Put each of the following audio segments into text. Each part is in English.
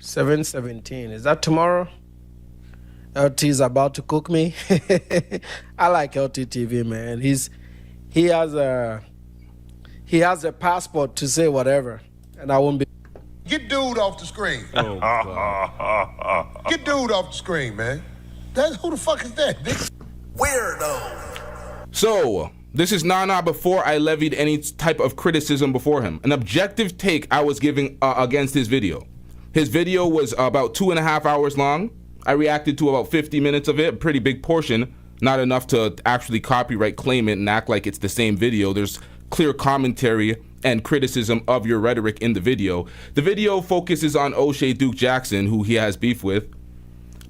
7:17. Is that tomorrow? LT is about to cook me. I like LTTV, man. He has a passport to say whatever, and I won't be. Get dude off the screen. Oh, God. Get dude off the screen, man. Who the fuck is that? Weirdo. So, this is Nana before I levied any type of criticism before him. An objective take I was giving against his video. His video was about 2.5 hours long. I reacted to about 50 minutes of it, a pretty big portion, not enough to actually copyright claim it and act like it's the same video. There's clear commentary and criticism of your rhetoric in the video. The video focuses on O'Shea Duke Jackson, who he has beef with,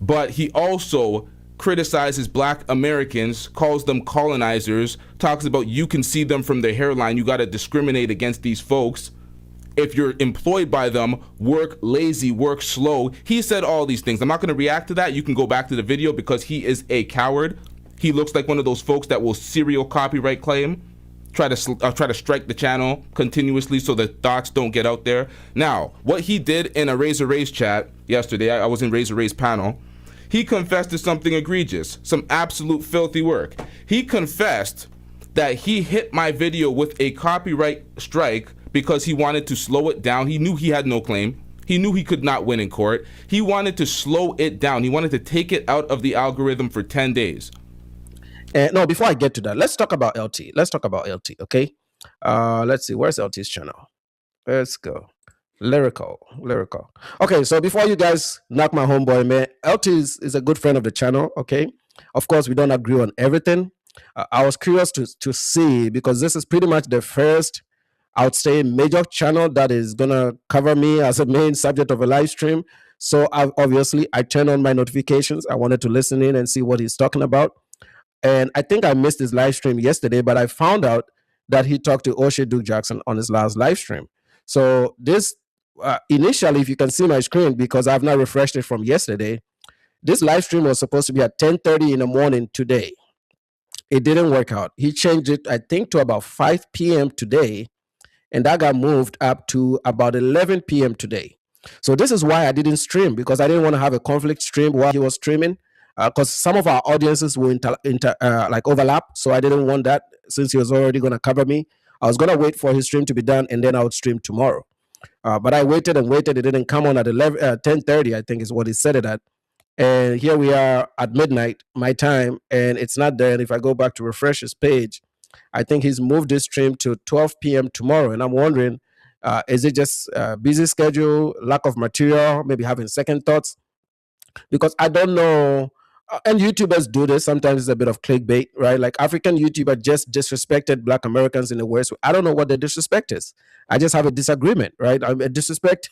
but he also criticizes Black Americans, calls them colonizers, talks about you can see them from their hairline, you gotta discriminate against these folks. If you're employed by them, work lazy, work slow. He said all these things. I'm not gonna react to that. You can go back to the video because he is a coward. He looks like one of those folks that will serial copyright claim, try to strike the channel continuously so the thoughts don't get out there. Now, what he did in a Razor Ray's chat yesterday, I was in Razor Ray's panel, he confessed to something egregious, some absolute filthy work. He confessed that he hit my video with a copyright strike because he wanted to slow it down. He knew he had no claim. He knew he could not win in court. He wanted to slow it down. He wanted to take it out of the algorithm for 10 days. No, before I get to that, let's talk about LT. Let's talk about LT, okay? Let's see, where's LT's channel? Let's go. Lyrical. Okay, so before you guys knock my homeboy, man, LT is a good friend of the channel, okay? Of course, we don't agree on everything. I was curious to see, because this is pretty much the first, I would say, major channel that is gonna cover me as a main subject of a live stream. So obviously, I turned on my notifications. I wanted to listen in and see what he's talking about. And I think I missed his live stream yesterday, but I found out that he talked to O'Shea Duke Jackson on his last live stream. So this, initially, if you can see my screen, because I've not refreshed it from yesterday, this live stream was supposed to be at 10:30 in the morning today. It didn't work out. He changed it, I think, to about 5 p.m. today, and that got moved up to about 11 p.m. today. So this is why I didn't stream, because I didn't want to have a conflict stream while he was streaming, because some of our audiences will like overlap. So I didn't want that, since he was already going to cover me. I was going to wait for his stream to be done, and then I would stream tomorrow. But I waited and waited. It didn't come on at 10:30, I think is what he said it at. And here we are at midnight, my time, and it's not there. And if I go back to refresh his page, I think he's moved this stream to 12 p.m. tomorrow. And I'm wondering, is it just busy schedule, lack of material, maybe having second thoughts? Because I don't know. And YouTubers do this. Sometimes it's a bit of clickbait, right? Like African YouTuber just disrespected Black Americans in the worst way. I don't know what the disrespect is. I just have a disagreement, right? I'm a disrespect.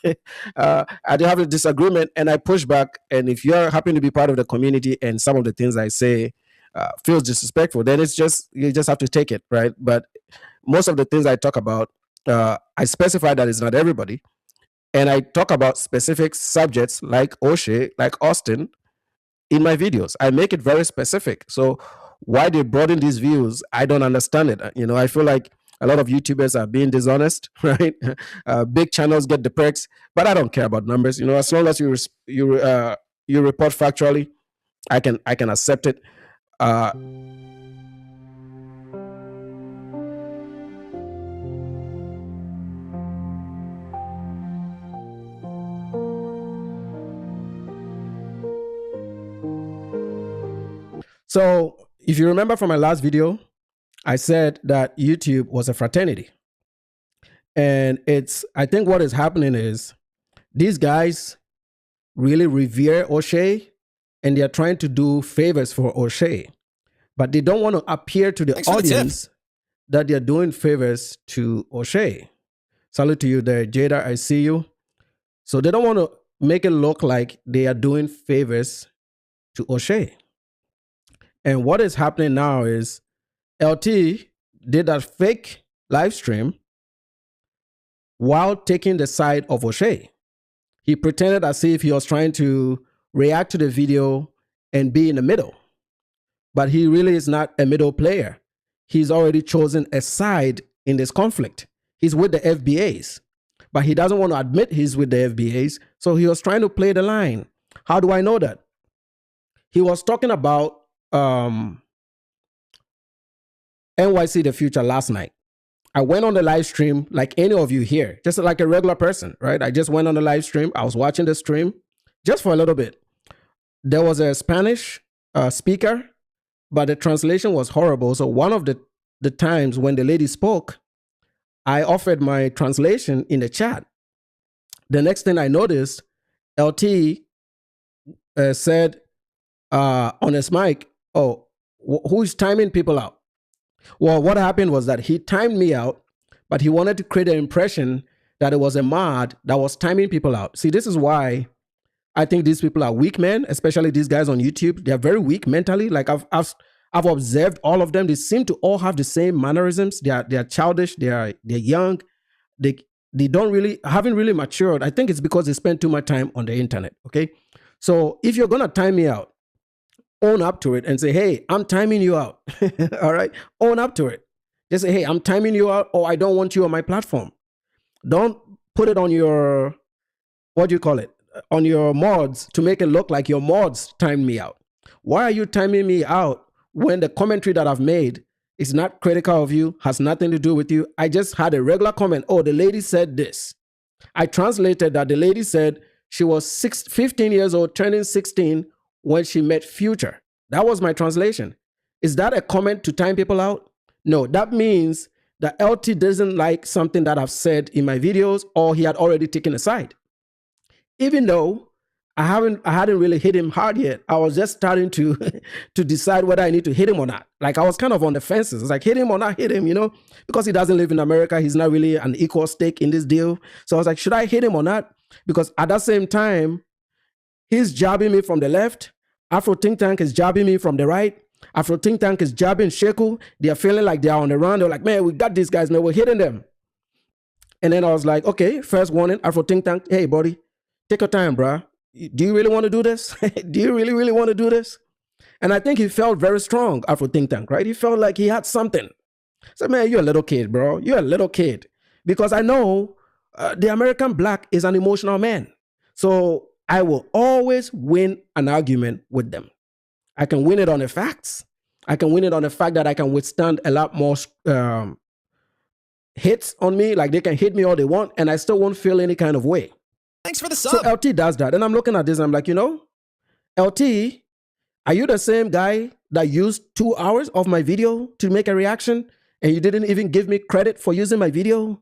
I do have a disagreement, and I push back. And if you happen to be part of the community and some of the things I say feels disrespectful, then it's just, you just have to take it, right? But most of the things I talk about, I specify that it's not everybody. And I talk about specific subjects like O'Shea, like Austin, in my videos. I make it very specific. So why they brought in these views, I don't understand it. You know, I feel like a lot of YouTubers are being dishonest, right? Big channels get the perks, but I don't care about numbers. You know, as long as you report factually, I can accept it. So if you remember from my last video, I said that YouTube was a fraternity. And I think what is happening is these guys really revere O'Shea, and they're trying to do favors for O'Shea, but they don't want to appear to the audience that they're doing favors to O'Shea. Salute to you there, Jada, I see you. So they don't want to make it look like they are doing favors to O'Shea. And what is happening now is LT did that fake live stream while taking the side of O'Shea. He pretended as if he was trying to react to the video and be in the middle. But he really is not a middle player. He's already chosen a side in this conflict. He's with the FBAs. but he doesn't want to admit he's with the FBAs. So he was trying to play the line. How do I know that? He was talking about NYC The Future last night. I went on the live stream like any of you here, just like a regular person, right? I just went on the live stream. I was watching the stream just for a little bit. There was a Spanish speaker, but the translation was horrible. So one of the times when the lady spoke, I offered my translation in the chat. The next thing I noticed, LT said on his mic, oh, who's timing people out? Well, what happened was that he timed me out, but he wanted to create an impression that it was a mod that was timing people out. See, this is why I think these people are weak men, especially these guys on YouTube. They're very weak mentally. Like I've observed all of them. They seem to all have the same mannerisms. They're childish. They're young. They haven't really matured. I think it's because they spend too much time on the internet. Okay, so if you're gonna time me out, own up to it and say, hey, I'm timing you out. All right, own up to it. Just say, hey, I'm timing you out, or I don't want you on my platform. Don't put it on your, what do you call it? On your mods to make it look like your mods timed me out. Why are you timing me out when the commentary that I've made is not critical of you, has nothing to do with you? I just had a regular comment. Oh, the lady said this. I translated that the lady said she was 15 years old, turning 16 when she met Future. That was my translation. Is that a comment to time people out? No, that means that LT doesn't like something that I've said in my videos, or he had already taken a side. Even though I hadn't really hit him hard yet. I was just starting to decide whether I need to hit him or not. Like I was kind of on the fences. It's like hit him or not hit him, because he doesn't live in America. He's not really an equal stake in this deal. So I was like, should I hit him or not? Because at that same time, he's jabbing me from the left. Afro Think Tank is jabbing me from the right. Afro Think Tank is jabbing Sheku. They are feeling like they are on the run. They're like, man, we got these guys now. We're hitting them. And then I was like, okay, first warning, Afro Think Tank. Hey, buddy, take your time, bruh. Do you really want to do this? Do you really, really want to do this? And I think he felt very strong, Afro Think Tank, right? He felt like he had something. So, man, you're a little kid, bro. You're a little kid. Because I know the American black is an emotional man. So I will always win an argument with them. I can win it on the facts. I can win it on the fact that I can withstand a lot more hits on me. Like they can hit me all they want, and I still won't feel any kind of way. Thanks for the sub. So LT does that. And I'm looking at this and I'm like, LT, are you the same guy that used 2 hours of my video to make a reaction and you didn't even give me credit for using my video?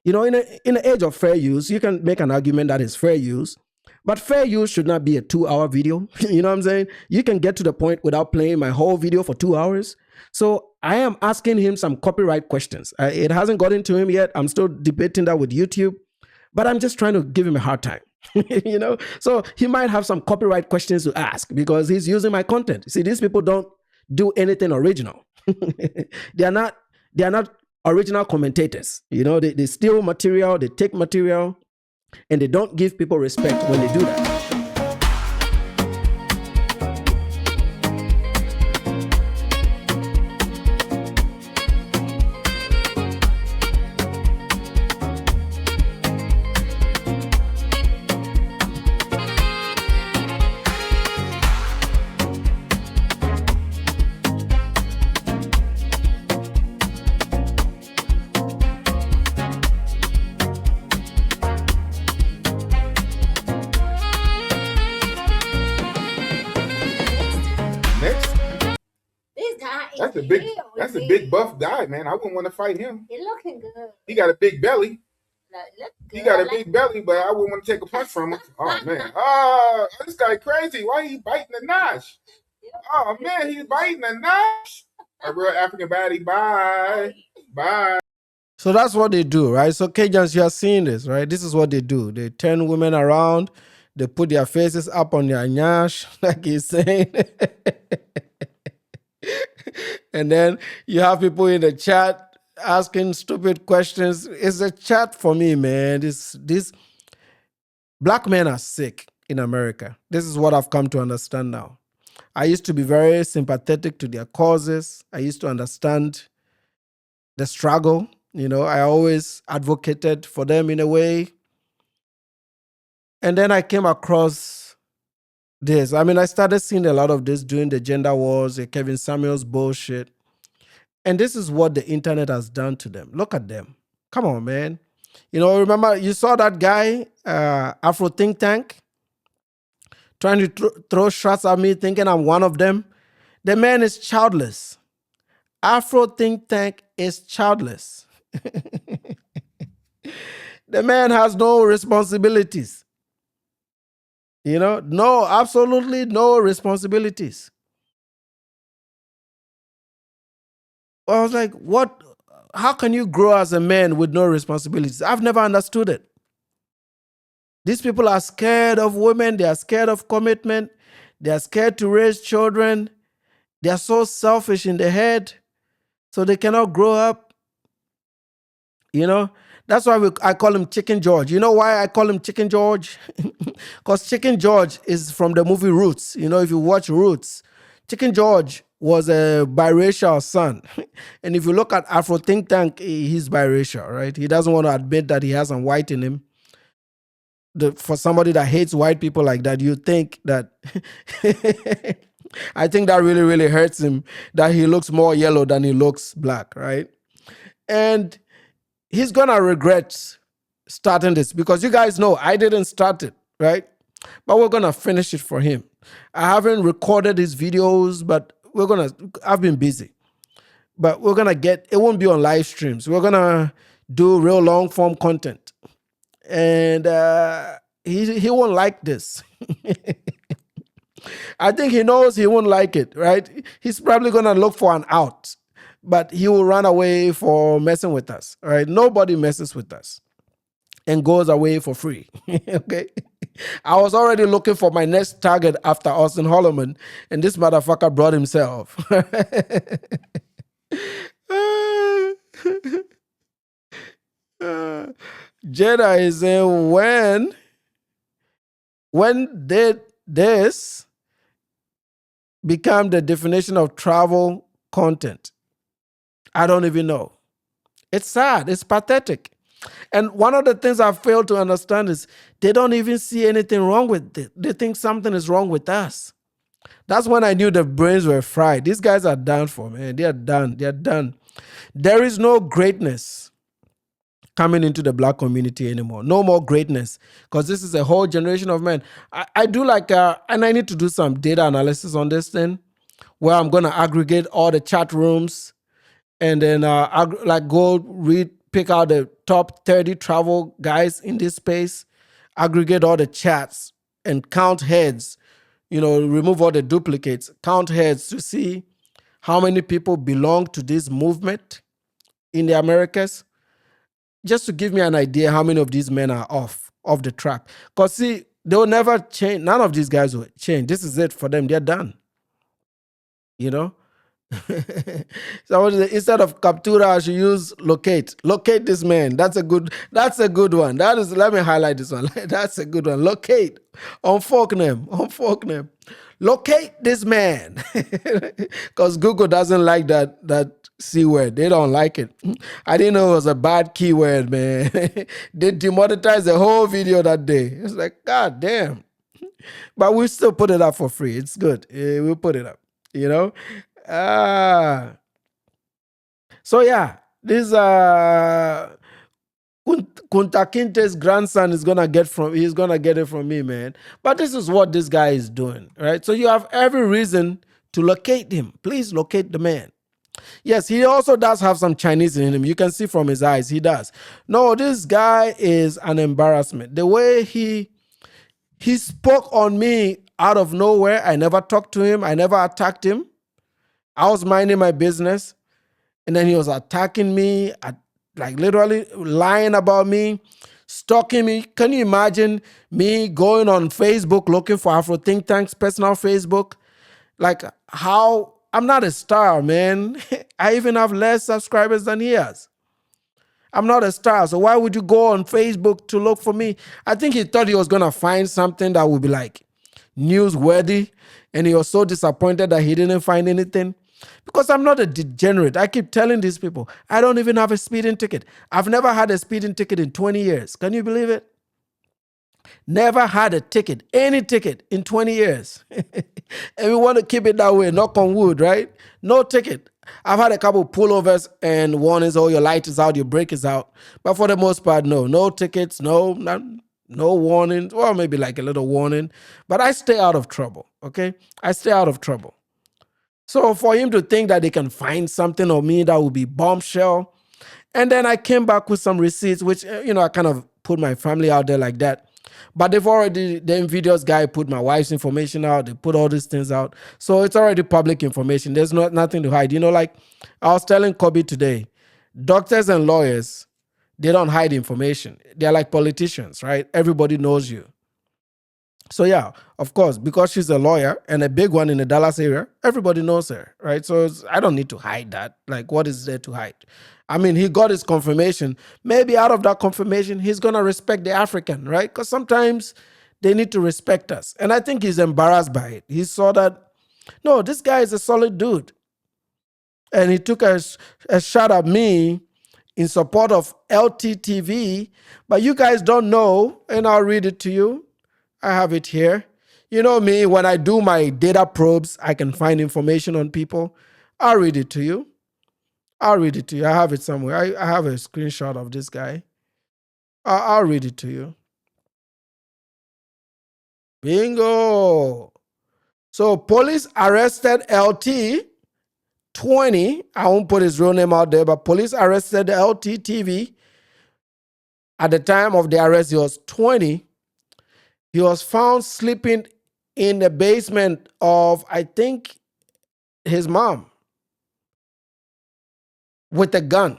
In the age of fair use, you can make an argument that is fair use, but fair use should not be a 2-hour video. You know what I'm saying? You can get to the point without playing my whole video for 2 hours. So I am asking him some copyright questions. It hasn't gotten to him yet. I'm still debating that with YouTube. But I'm just trying to give him a hard time, So he might have some copyright questions to ask because he's using my content. See, these people don't do anything original. They are not original commentators. They steal material, they take material, and they don't give people respect when they do that. That's a big buff guy, man. I wouldn't want to fight him. He looking good. He got a big belly. He got a big belly, but I wouldn't want to take a punch from him. Oh man. Oh, this guy crazy. Why he biting the notch? Oh man, he's biting the notch. A real African baddie. Bye. Bye. So that's what they do, right? So Cajuns, you are seeing this, right? This is what they do. They turn women around. They put their faces up on their nyash, like he's saying. And then you have people in the chat asking stupid questions. It's a chat for me, man. These black men are sick in America. This is what I've come to understand now. I used to be very sympathetic to their causes. I used to understand the struggle You know, I always advocated for them in a way. And then I came across this. I mean, I started seeing a lot of this during the gender wars, the Kevin Samuels bullshit. And this is what the internet has done to them. Look at them. Come on, man. You know, remember, you saw that guy, Afro Think Tank, trying to throw shots at me, thinking I'm one of them. The man is childless. Afro Think Tank is childless. The man has no responsibilities. You know, no, absolutely no responsibilities. I was like, what? How can you grow as a man with no responsibilities? I've never understood it. These people are scared of women. They are scared of commitment. They are scared to raise children. They are so selfish in the head, so they cannot grow up. You know, that's why I call him Chicken George. You know why I call him Chicken George? Because Chicken George is from the movie Roots. You know, if you watch Roots, Chicken George was a biracial son. And if you look at Afro Think Tank, he's biracial, right? He doesn't want to admit that he has some white in him. For somebody that hates white people like that, you think that I think that really, really hurts him, that he looks more yellow than he looks black, right? And he's gonna regret starting this, because you guys know I didn't start it, right? But we're gonna finish it for him. I haven't recorded his videos, but I've been busy. But we're gonna it won't be on live streams. We're gonna do real long form content. And he won't like this. I think he knows he won't like it, right? He's probably gonna look for an out, but he will run away for messing with us, right? Nobody messes with us and goes away for free. Okay. I was already looking for my next target after Austin Holloman, and this motherfucker brought himself. Jada is saying, when did this become the definition of travel content? I don't even know. It's sad. It's pathetic. And one of the things I fail to understand is they don't even see anything wrong with it. They think something is wrong with us. That's when I knew the brains were fried. These guys are done for, man. They are done. They are done. There is no greatness coming into the black community anymore. No more greatness, because this is a whole generation of men. I do like, and I need to do some data analysis on this thing, where I'm going to aggregate all the chat rooms and then pick out the top 30 travel guys in this space, aggregate all the chats and count heads, you know, remove all the duplicates, count heads to see how many people belong to this movement in the Americas, just to give me an idea how many of these men are off the track. Because see, they'll never change. None of these guys will change. This is it for them. They're done. You know? So instead of captura, I should use locate. Locate this man. That's a good one. Let me highlight this one. That's a good one. Locate. Unfork them. Locate this man. Because Google doesn't like that C word. They don't like it. I didn't know it was a bad keyword, man. They demonetized the whole video that day. It's like, God damn. But we still put it up for free. It's good. We'll put it up, you know? So yeah, this Kunta Kinte's grandson he's gonna get it from me, man. But this is what this guy is doing, right? So you have every reason to locate him. Please locate the man. Yes, he also does have some Chinese in him. You can see from his eyes, he does. No, this guy is an embarrassment. The way he spoke on me out of nowhere. I never talked to him. I never attacked him. I was minding my business, and then he was attacking me, like literally lying about me, stalking me. Can you imagine me going on Facebook looking for Afro Think Tank's personal Facebook? Like, how? I'm not a star, man. I even have less subscribers than he has. I'm not a star, so why would you go on Facebook to look for me? I think he thought he was going to find something that would be like newsworthy, and he was so disappointed that he didn't find anything. Because I'm not a degenerate. I keep telling these people, I don't even have a speeding ticket. I've never had a speeding ticket in 20 years. Can you believe it? Never had a ticket, any ticket in 20 years. And we want to keep it that way, knock on wood, right? No ticket. I've had a couple pullovers and warnings, oh, your light is out, your brake is out. But for the most part, no tickets, no warnings. Well, maybe like a little warning. But I stay out of trouble, okay? I stay out of trouble. So for him to think that they can find something on me that would be bombshell. And then I came back with some receipts, which, I kind of put my family out there like that. But they've already, the Invidious guy put my wife's information out. They put all these things out. So it's already public information. There's nothing to hide. Like I was telling Kobe today, doctors and lawyers, they don't hide information. They're like politicians, right? Everybody knows you. So yeah, of course, because she's a lawyer and a big one in the Dallas area, everybody knows her, right? So I don't need to hide that. Like, what is there to hide? I mean, he got his confirmation. Maybe out of that confirmation, he's going to respect the African, right? Because sometimes they need to respect us. And I think he's embarrassed by it. He saw that, no, this guy is a solid dude. And he took a shot at me in support of LTTV. But you guys don't know, and I'll read it to you. I have it here. You know me, when I do my data probes, I can find information on people. I'll read it to you. I have it somewhere. I have a screenshot of this guy. I'll read it to you. Bingo. So police arrested LT 20. I won't put his real name out there, but police arrested LTTV. At the time of the arrest, he was 20. He was found sleeping in the basement of, I think, his mom with a gun.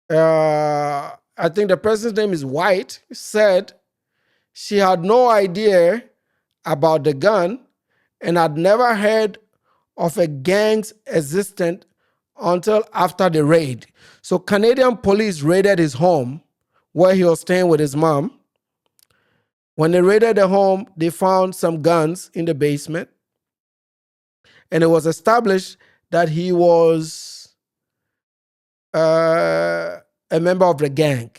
I think the person's name is White, said she had no idea about the gun and had never heard of a gang's existence until after the raid. So Canadian police raided his home where he was staying with his mom. When they raided the home, they found some guns in the basement. And it was established that he was a member of the gang.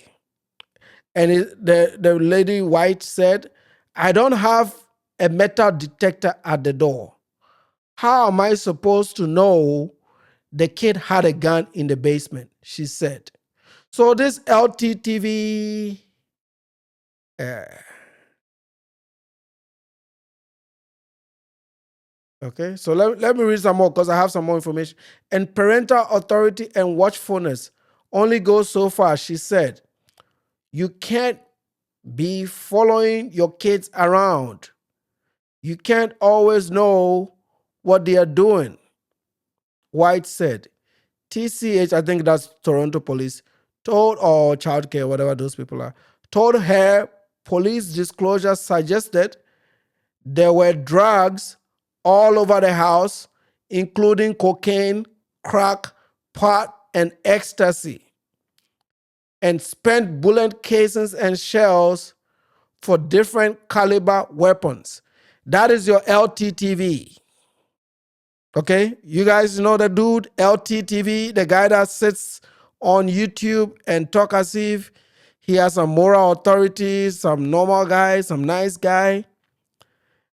And the lady White said, I don't have a metal detector at the door. How am I supposed to know the kid had a gun in the basement? She said. So this LTTV... Okay, so let me read some more because I have some more information. And parental authority and watchfulness only goes so far, she said. You can't be following your kids around. You can't always know what they are doing, White said. TCH, I think that's Toronto police, or childcare, whatever those people are, told her police disclosure suggested there were drugs all over the house, including cocaine, crack, pot, and ecstasy, and spent bullet casings and shells for different caliber weapons. That is your LTTV. Okay? You guys know the dude, LTTV, the guy that sits on YouTube and talk as if he has some moral authority, some normal guy, some nice guy.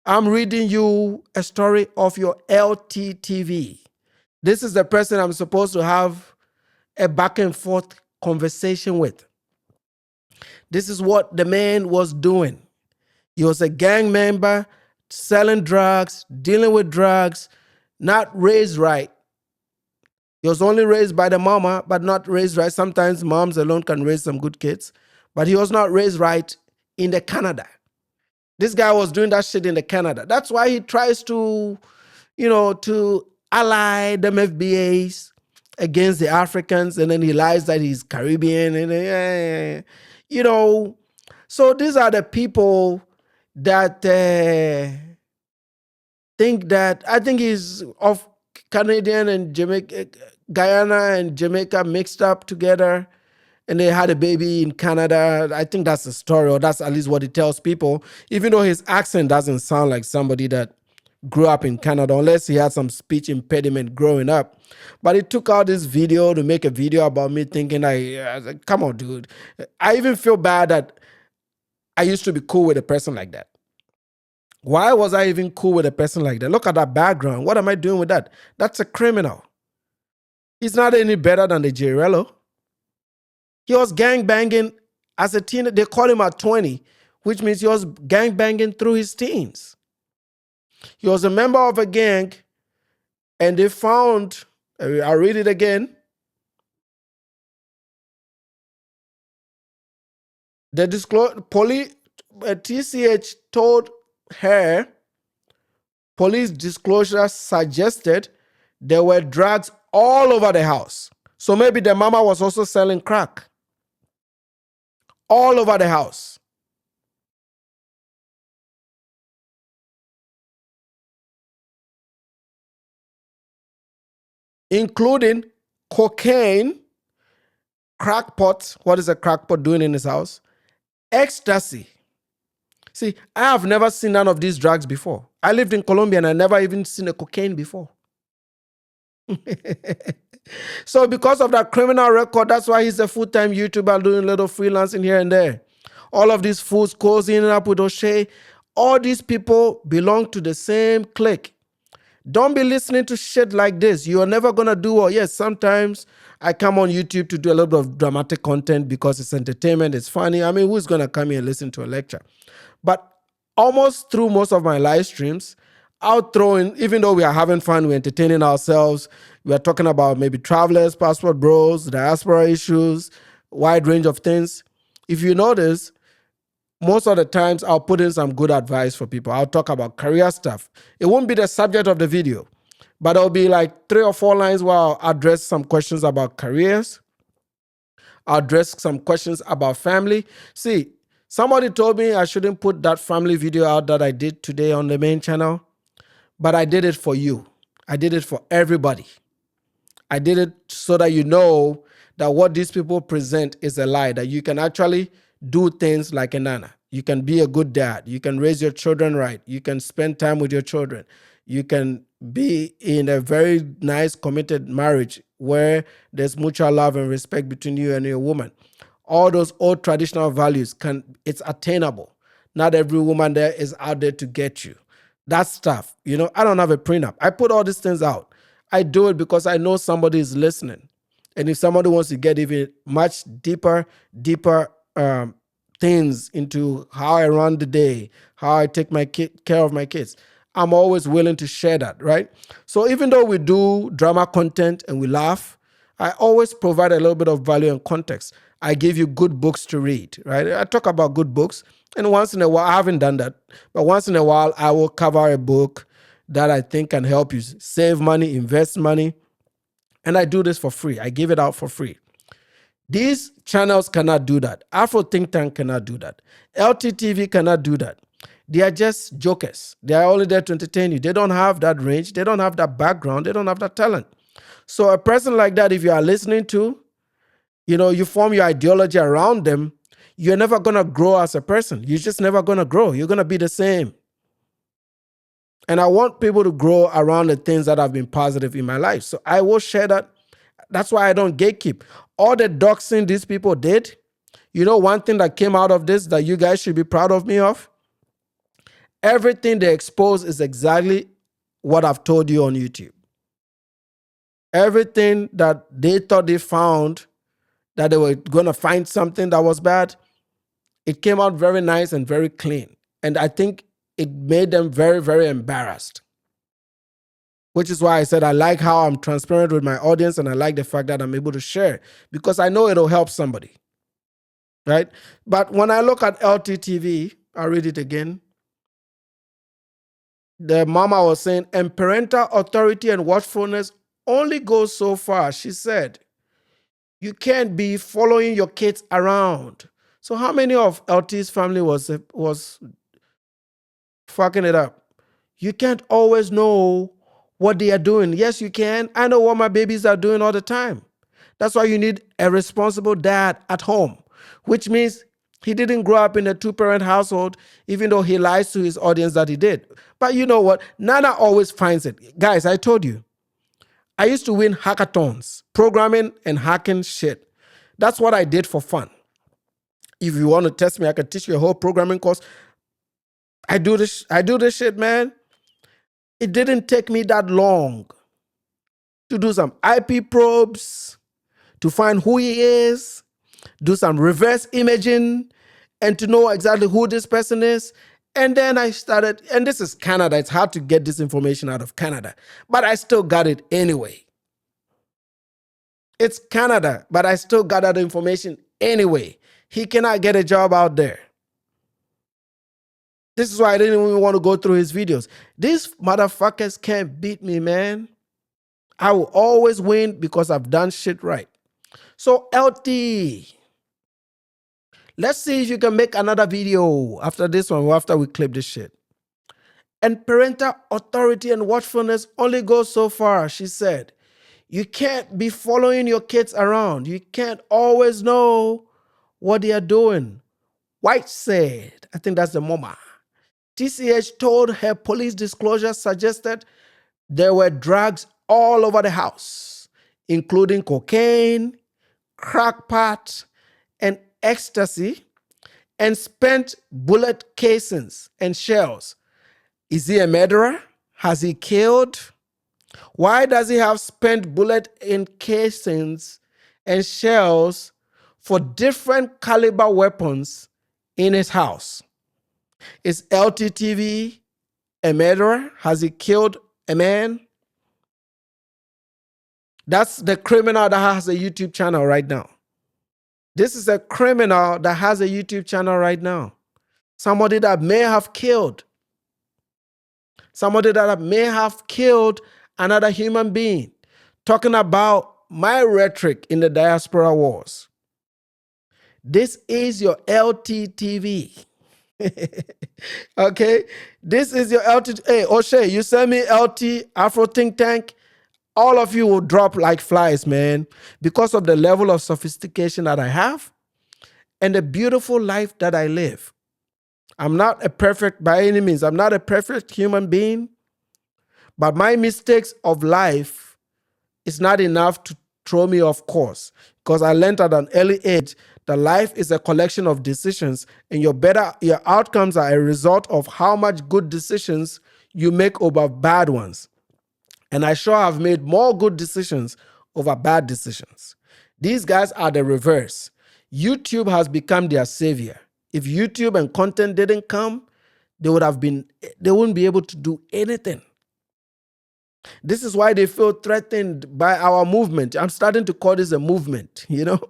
I'm reading you a story of your LTTV. This is the person I'm supposed to have a back and forth conversation with. This is what the man was doing. He was a gang member, selling drugs, dealing with drugs, not raised right. He was only raised by the mama, but not raised right. Sometimes moms alone can raise some good kids, but he was not raised right in the Canada. This guy was doing that shit in the Canada. That's why he tries to, to ally them FBAs against the Africans, and then he lies that he's Caribbean, and So these are the people that think that, I think he's of Canadian and Jamaica, Guyana and Jamaica mixed up together. And they had a baby in Canada. I think that's the story, or that's at least what he tells people, even though his accent doesn't sound like somebody that grew up in Canada, unless he had some speech impediment growing up. But he took out this video to make a video about me, thinking, I was like, come on, dude. I even feel bad that I used to be cool with a person like that. Why was I even cool with a person like that? Look at that background. What am I doing with that? That's a criminal. He's not any better than the Jirello. He was gangbanging as a teen. They called him at 20, which means he was gangbanging through his teens. He was a member of a gang, and they found, I'll read it again. The TCH told her police disclosure suggested there were drugs all over the house. So maybe the mama was also selling crack all over the house. Including cocaine, crackpot. What is a crackpot doing in his house? Ecstasy. See, I have never seen none of these drugs before. I lived in Colombia and I never even seen a cocaine before. So because of that criminal record, that's why he's a full-time YouTuber doing a little freelancing here and there. All of these fools cozying up with O'Shea. All these people belong to the same clique. Don't be listening to shit like this. You are never going to do well. Yes, sometimes I come on YouTube to do a little bit of dramatic content because it's entertainment, it's funny. I mean, who's going to come here and listen to a lecture? But almost through most of my live streams, I'll throw in, even though we are having fun, we're entertaining ourselves, we are talking about maybe travelers, passport bros, diaspora issues, wide range of things. If you notice, most of the times I'll put in some good advice for people. I'll talk about career stuff. It won't be the subject of the video, but it'll be like 3 or 4 lines where I'll address some questions about careers. I'll address some questions about family. See, somebody told me I shouldn't put that family video out that I did today on the main channel, but I did it for you. I did it for everybody. I did it so that you know that what these people present is a lie, that you can actually do things like a Nana. You can be a good dad. You can raise your children right. You can spend time with your children. You can be in a very nice committed marriage where there's mutual love and respect between you and your woman. All those old traditional values, it's attainable. Not every woman there is out there to get you. That stuff, I don't have a prenup. I put all these things out. I do it because I know somebody is listening. And if somebody wants to get even much deeper things into how I run the day, how I take care of my kids, I'm always willing to share that, right? So even though we do drama content and we laugh, I always provide a little bit of value and context. I give you good books to read, right? I talk about good books, and once in a while, I haven't done that, but once in a while, I will cover a book that I think can help you save money, invest money, and I do this for free. I give it out for free. These channels cannot do that. Afro Think Tank cannot do that. LTTV cannot do that. They are just jokers. They are only there to entertain you. They don't have that range. They don't have that background. They don't have that talent. So a person like that, if you are listening to, you form your ideology around them, you're never going to grow as a person. You're just never going to grow. You're going to be the same. And I want people to grow around the things that have been positive in my life. So I will share that. That's why I don't gatekeep. All the doxing these people did, one thing that came out of this that you guys should be proud of me of? Everything they expose is exactly what I've told you on YouTube. Everything that they thought they found, that they were going to find something that was bad, it came out very nice and very clean. And I think it made them very, very embarrassed. Which is why I said I like how I'm transparent with my audience, and I like the fact that I'm able to share because I know it'll help somebody, right? But when I look at LTTV, I'll read it again. The mama was saying, and parental authority and watchfulness only goes so far. She said, you can't be following your kids around. So how many of LT's family was fucking it up? You can't always know what they are doing. Yes, you can. I know what my babies are doing all the time. That's why you need a responsible dad at home, which means He didn't grow up in a two-parent household, even though he lies to his audience that he did. But you know what? Nana always finds it. Guys, I told you, I used to win hackathons, programming and hacking shit. That's what I did for fun. If you want to test me, I can teach you a whole programming course. I do this shit, man. It didn't take me that long to do some IP probes, to find who he is, do some reverse imaging, and to know exactly who this person is. And then I started, and this is Canada. It's hard to get this information out of Canada, but I still got it anyway. It's Canada, but I still got that information anyway. He cannot get a job out there. This is why I didn't even want to go through his videos. These motherfuckers can't beat me, man. I will always win because I've done shit right. So LT, let's see if you can make another video after this one, after we clip this shit. And parental authority and watchfulness only goes so far, she said. You can't be following your kids around. You can't always know what they are doing. White said, I think that's the mama. TCH told her police disclosure suggested there were drugs all over the house, including cocaine, crack pot, and ecstasy, and spent bullet casings and shells. Is he a murderer? Has he killed? Why does he have spent bullet in casings and shells for different caliber weapons in his house? Is LTTV a murderer? Has he killed a man? That's the criminal that has a YouTube channel right now. This is a criminal that has a YouTube channel right now. Somebody that may have killed. Somebody that may have killed another human being. Talking about my rhetoric in the diaspora wars. This is your LTTV. Okay? This is your LT. Hey, O'Shea, you send me LT Afro Think Tank. All of you will drop like flies, man, because of the level of sophistication that I have and the beautiful life that I live. I'm not a perfect, by any means, I'm not a perfect human being, but my mistakes of life is not enough to throw me off course, because I learned at an early age that life is a collection of decisions, and your outcomes are a result of how much good decisions you make over bad ones. And I sure have made more good decisions over bad decisions. These guys are the reverse. YouTube has become their savior. If YouTube and content didn't come, they wouldn't be able to do anything. This is why they feel threatened by our movement. I'm starting to call this a movement, you know?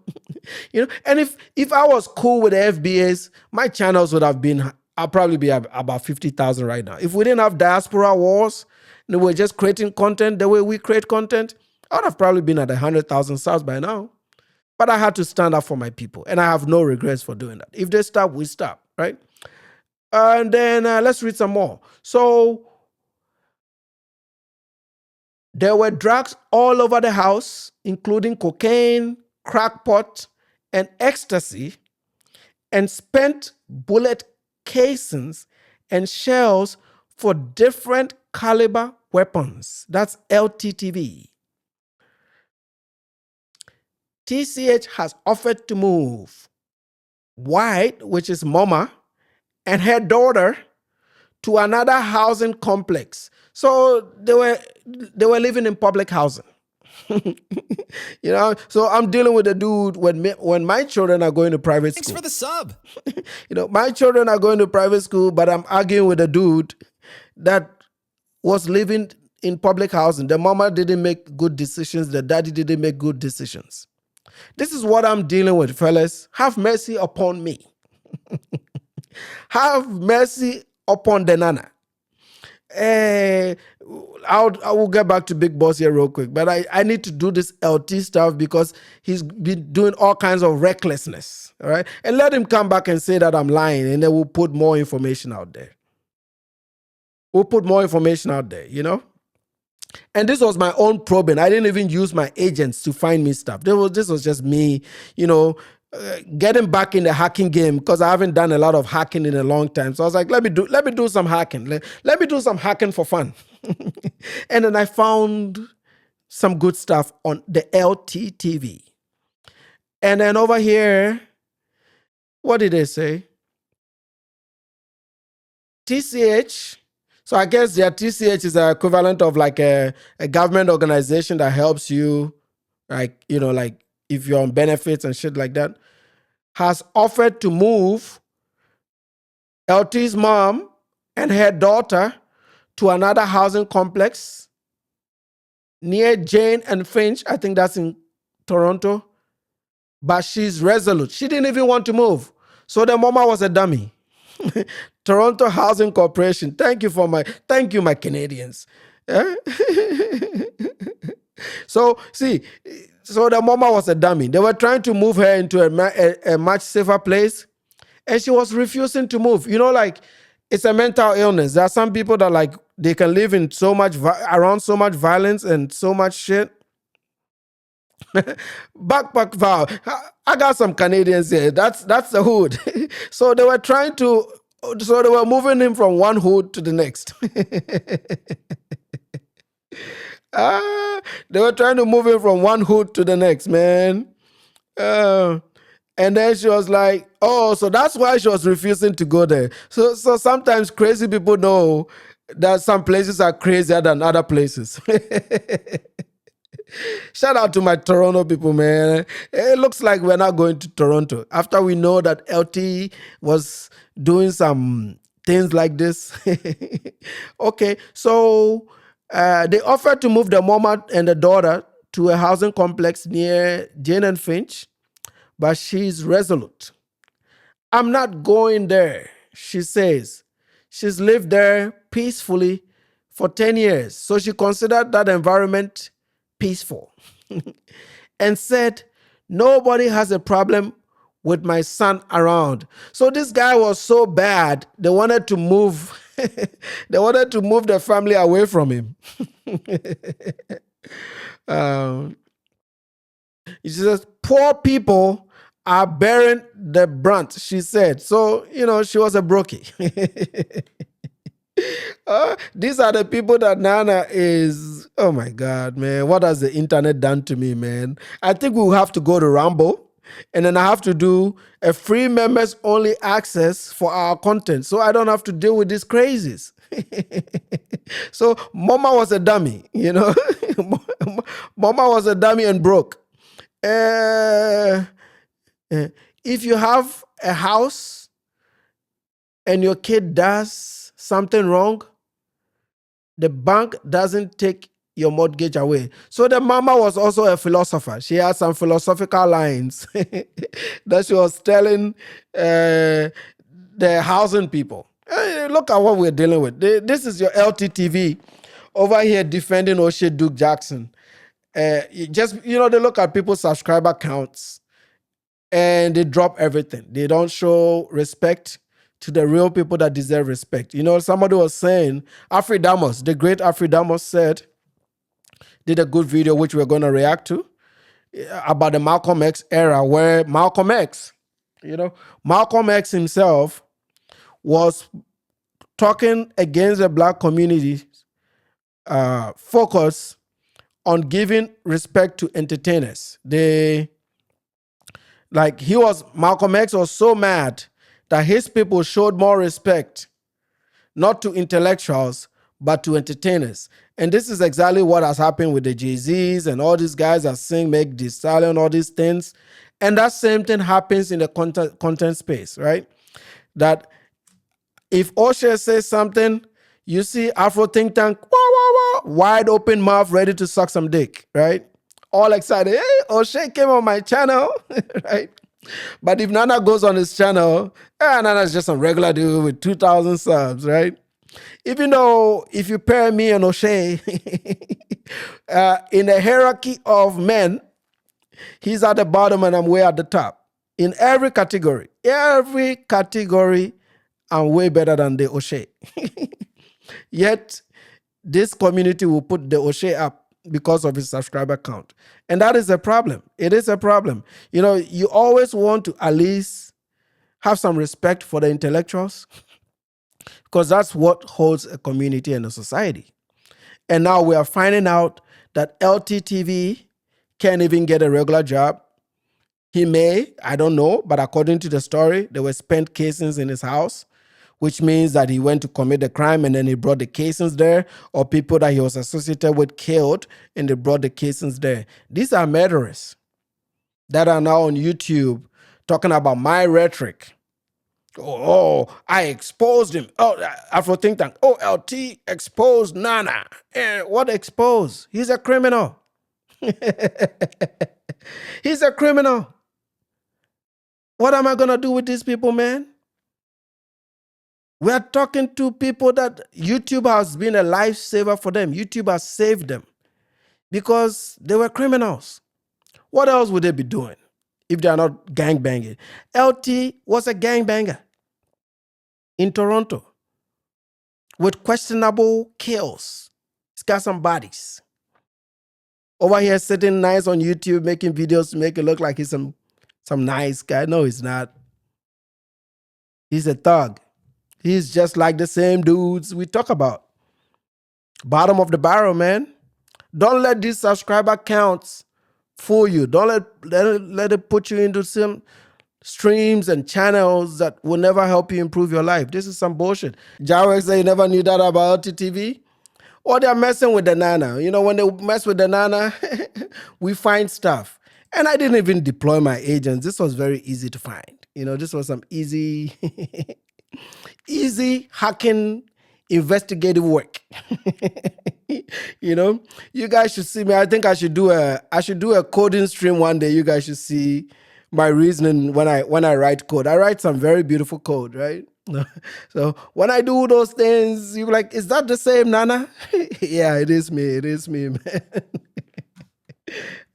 And if I was cool with the FBAs, my channels would have been, I'll probably be about 50,000 right now. If we didn't have diaspora wars, and we're just creating content the way we create content, I would have probably been at 100,000 subs by now. But I had to stand up for my people, and I have no regrets for doing that. If they stop, we stop, right? And then let's read some more. So there were drugs all over the house, including cocaine, crack pot, and ecstasy, and spent bullet casings and shells for different caliber weapons. That's LTTV. TCH has offered to move White, which is Mama, and her daughter to another housing complex. So they were living in public housing. So I'm dealing with a dude when my children are going to private school. Thanks for the sub. My children are going to private school, but I'm arguing with a dude that was living in public housing. The mama didn't make good decisions. The daddy didn't make good decisions. This is what I'm dealing with, fellas. Have mercy upon me. Have mercy upon the Nana. I will get back to Big Boss here real quick, but I need to do this LT stuff because he's been doing all kinds of recklessness, all right? And let him come back and say that I'm lying, and then we'll put more information out there. We'll put more information out there, And this was my own probing. I didn't even use my agents to find me stuff. This was just me, getting back in the hacking game because I haven't done a lot of hacking in a long time. So I was like, let me do some hacking. Let me do some hacking for fun. And then I found some good stuff on the LTTV. And then over here, what did they say? TCH. So I guess their TCH is the equivalent of like a government organization that helps you, like, like if you're on benefits and shit like that, has offered to move LT's mom and her daughter to another housing complex near Jane and Finch. I think that's in Toronto. But she's resolute. She didn't even want to move. So the mama was a dummy. Toronto Housing Corporation. Thank you, my Canadians. So the mama was a dummy. They were trying to move her into a much safer place, and she was refusing to move. Like, it's a mental illness. There are some people that, like, they can live in around so much violence and so much shit. Backpack vow. I got some Canadians here. That's the hood. So they were moving him from one hood to the next. They were trying to move him from one hood to the next, man. And then she was like, oh, so that's why she was refusing to go there. So sometimes crazy people know that some places are crazier than other places. Shout out to my Toronto people, man. It looks like we're not going to Toronto after we know that LT was doing some things like this. Okay, so they offered to move the mama and the daughter to a housing complex near Jane and Finch, but she's resolute. I'm not going there, she says. She's lived there peacefully for 10 years, so she considered that environment peaceful and said, nobody has a problem with my son around. So this guy was so bad, they wanted to move the family away from him. She says, poor people are bearing the brunt, she said. So, she was a brokey. These are the people that Nana is. Oh my God, man. What has the internet done to me, man? I think we'll have to go to Rumble, and then I have to do a free members only access for our content, so I don't have to deal with these crazies. So Mama was a dummy, Mama was a dummy and broke. If you have a house and your kid does something wrong, the bank doesn't take your mortgage away. So the mama was also a philosopher. She had some philosophical lines that she was telling the housing people. Look at what we're dealing with. This is your LTTV over here defending O'Shea Duke Jackson. They look at people's subscriber counts and they drop everything. They don't show respect to the real people that deserve respect. Somebody was saying, Afridamos, the great Afridamos did a good video which we're going to react to about the Malcolm X era, where Malcolm X himself was talking against the black community, focus on giving respect to entertainers. Malcolm X was so mad that his people showed more respect, not to intellectuals, but to entertainers. And this is exactly what has happened with the Jay-Z's and all these guys that sing, make this stallion, all these things. And that same thing happens in the content space, right? That if O'Shea says something, you see Afro Think Tank, wah, wah, wah, wide open mouth, ready to suck some dick, right? All excited. Hey, O'Shea came on my channel, right? But if Nana goes on his channel, Nana's just a regular dude with 2,000 subs, right? Even though if you pair me and O'Shea in the hierarchy of men, he's at the bottom and I'm way at the top. In every category, I'm way better than the O'Shea. Yet, this community will put the O'Shea up. because of his subscriber count. And that is a problem. It is a problem. You know, you always want to at least have some respect for the intellectuals because that's what holds a community and a society. And now we are finding out that LTTV can't even get a regular job. He may, I don't know, but according to the story, there were spent casings in his house, which means that he went to commit the crime and then he brought the casings there, or people that he was associated with killed and they brought the casings there. These are murderers that are now on YouTube talking about my rhetoric. Oh, I exposed him. Oh, Afro think tank. Oh, LT exposed Nana. What exposed? He's a criminal. He's a criminal. What am I going to do with these people, man? We are talking to people that YouTube has been a lifesaver for them. YouTube has saved them because they were criminals. What else would they be doing if they are not gangbanging? LT was a gangbanger in Toronto with questionable kills. He's got some bodies. Over here sitting nice on YouTube making videos to make it look like he's some nice guy. No, he's not. He's a thug. He's just like the same dudes we talk about. Bottom of the barrel, man. Don't let these subscriber counts fool you. Don't let it put you into some streams and channels that will never help you improve your life. This is some bullshit. Jarek said you never knew that about LTTV. Or they're messing with the Nana. You know, when they mess with the Nana, we find stuff. And I didn't even deploy my agents. This was very easy to find. You know, this was some easy hacking investigative work. You know, you guys should see me. I think I should do a coding stream one day. You guys should see my reasoning when I write code. I write some very beautiful code, right? So when I do those things, you're like, is that the same Nana? Yeah, it is me. It is me, man.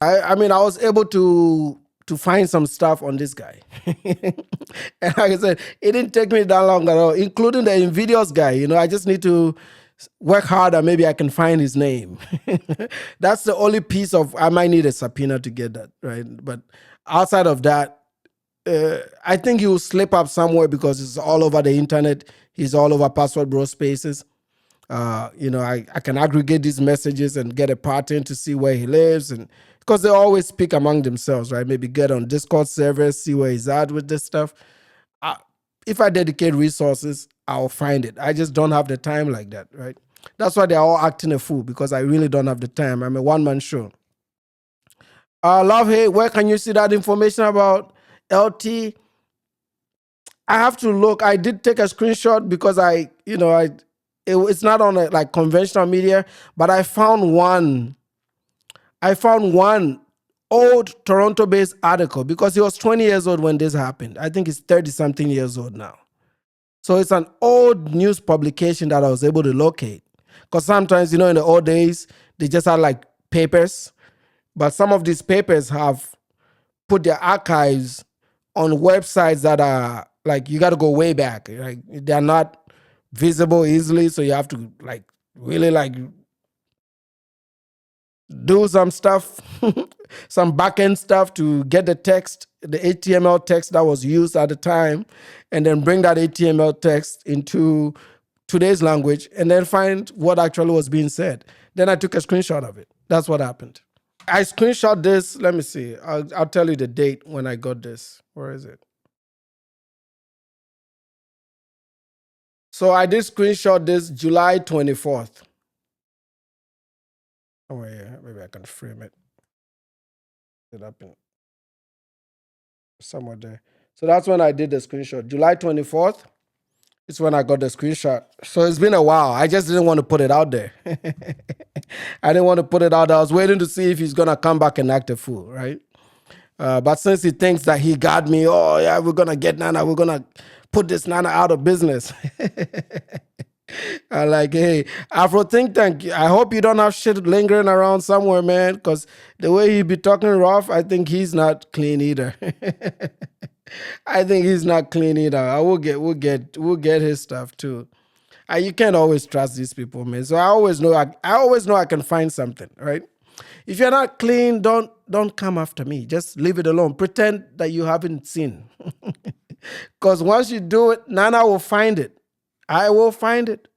I mean, I was able to find some stuff on this guy. And like I said, it didn't take me that long at all, including the invidious guy. You know, I just need to work harder. Maybe I can find his name. That's the only piece of, I might need a subpoena to get that, right? But outside of that, I think he will slip up somewhere because it's all over the internet. He's all over Password Bro spaces. You know, I can aggregate these messages and get a pattern to see where he lives, and because they always speak among themselves, right? Maybe get on Discord servers, see where he's at with this stuff. If I dedicate resources, I'll find it. I just don't have the time like that, right? That's why they're all acting a fool, because I really don't have the time. I'm a one-man show. Love, hey, where can you see that information about LT? I have to look. I did take a screenshot because it's not on like conventional media, but I found one old Toronto-based article because he was 20 years old when this happened. I think he's 30-something years old now. So it's an old news publication that I was able to locate. Because sometimes, you know, in the old days, they just had like papers. But some of these papers have put their archives on websites that are like, you got to go way back. Like, they're not visible easily. So you have to like really like do some stuff, some back-end stuff to get the text, the HTML text that was used at the time, and then bring that HTML text into today's language and then find what actually was being said. Then I took a screenshot of it. That's what happened. I screenshot this. Let me see. I'll tell you the date when I got this. Where is it? So I did screenshot this July 24th. Oh, yeah. Maybe I can frame it. It up in somewhere there. So that's when I did the screenshot. July 24th is when I got the screenshot. So it's been a while. I just didn't want to put it out there. I didn't want to put it out there. I was waiting to see if he's going to come back and act a fool, right? But since he thinks that he got me, oh, yeah, we're going to get Nana. We're going to put this Nana out of business. I'm like, hey, Afro think tank, I hope you don't have shit lingering around somewhere, man, because the way he be talking rough, I think he's not clean either. I think he's not clean either. We'll get his stuff too. You can't always trust these people, man. So I always know I can find something, right? If you're not clean, don't come after me. Just leave it alone. Pretend that you haven't seen. Because once you do it, Nana will find it. I will find it.